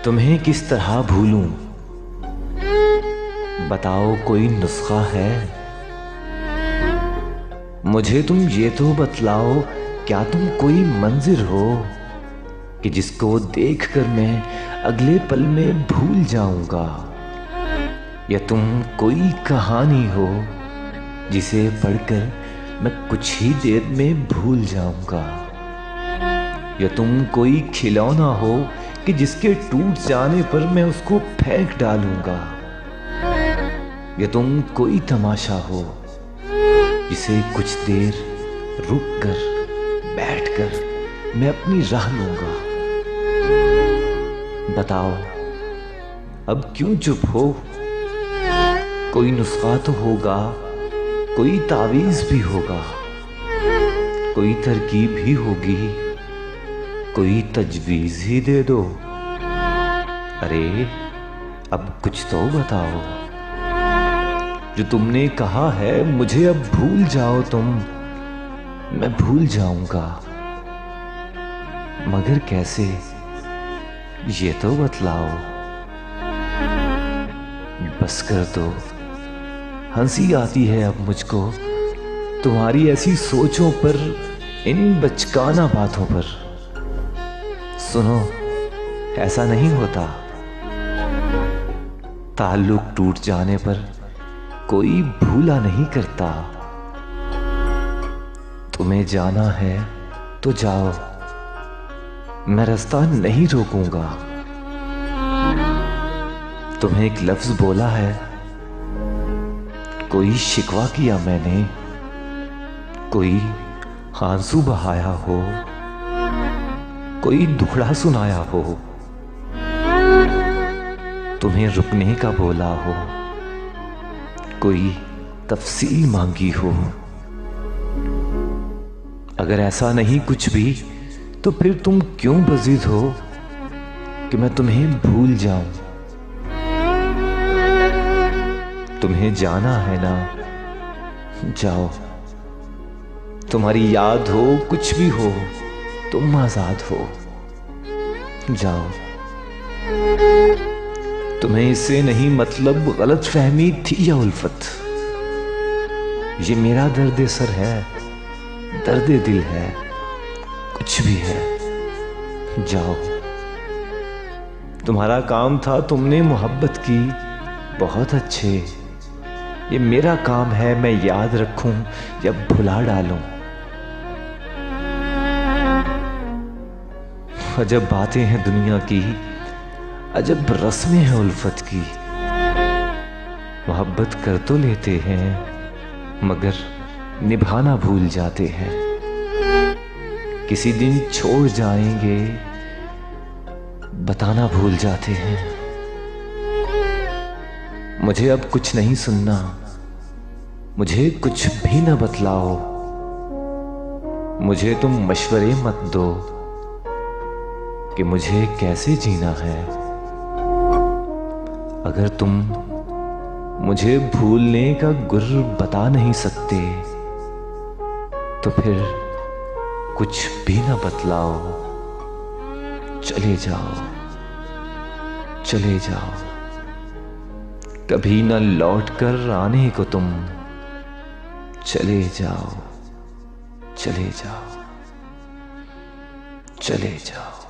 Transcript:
तुम्हें किस तरह भूलूं, बताओ कोई नुस्खा है? मुझे तुम ये तो बतलाओ, क्या तुम कोई मंजिर हो कि जिसको देखकर मैं अगले पल में भूल जाऊंगा? या तुम कोई कहानी हो जिसे पढ़कर मैं कुछ ही देर में भूल जाऊंगा? या तुम कोई खिलौना हो कि जिसके टूट जाने पर मैं उसको फेंक डालूंगा? या तुम कोई तमाशा हो जिसे कुछ देर रुक कर बैठ कर मैं अपनी राह लूंगा? बताओ अब क्यों चुप हो? कोई नुस्खा तो होगा, कोई तावीज भी होगा, कोई तरकीब ही होगी, कोई तजवीज ही दे दो। अरे अब कुछ तो बताओ। जो तुमने कहा है मुझे अब भूल जाओ तुम, मैं भूल जाऊंगा, मगर कैसे ये तो बतलाओ। बस कर दो, हंसी आती है अब मुझको तुम्हारी ऐसी सोचों पर, इन बचकाना बातों पर। सुनो, ऐसा नहीं होता। ताल्लुक टूट जाने पर कोई भूला नहीं करता। तुम्हें जाना है तो जाओ, मैं रास्ता नहीं रोकूंगा। तुम्हें एक लफ्ज बोला है, कोई शिकवा किया मैंने, कोई आंसू बहाया हो, कोई दुखड़ा सुनाया हो, तुम्हें रुकने का बोला हो, कोई तफसील मांगी हो। अगर ऐसा नहीं कुछ भी तो फिर तुम क्यों बज़िद हो कि मैं तुम्हें भूल जाऊं? तुम्हें जाना है ना, जाओ। तुम्हारी याद हो कुछ भी हो, तुम आजाद हो, जाओ। तुम्हें इससे नहीं मतलब गलत फहमी थी या उल्फत? ये मेरा दर्द सर है, दर्द दिल है, कुछ भी है, जाओ। तुम्हारा काम था, तुमने मोहब्बत की, बहुत अच्छे। ये मेरा काम है, मैं याद रखूं या भुला डालूं। अजब बातें हैं दुनिया की, अजब रस्में हैं उल्फत की। मोहब्बत कर तो लेते हैं मगर निभाना भूल जाते हैं। किसी दिन छोड़ जाएंगे, बताना भूल जाते हैं। मुझे अब कुछ नहीं सुनना, मुझे कुछ भी न बतलाओ। मुझे तुम मशवरे मत दो कि मुझे कैसे जीना है। अगर तुम मुझे भूलने का गुर बता नहीं सकते तो फिर कुछ भी ना बतलाओ। चले जाओ, चले जाओ, कभी न लौट कर आने को तुम। चले जाओ, चले जाओ, चले जाओ।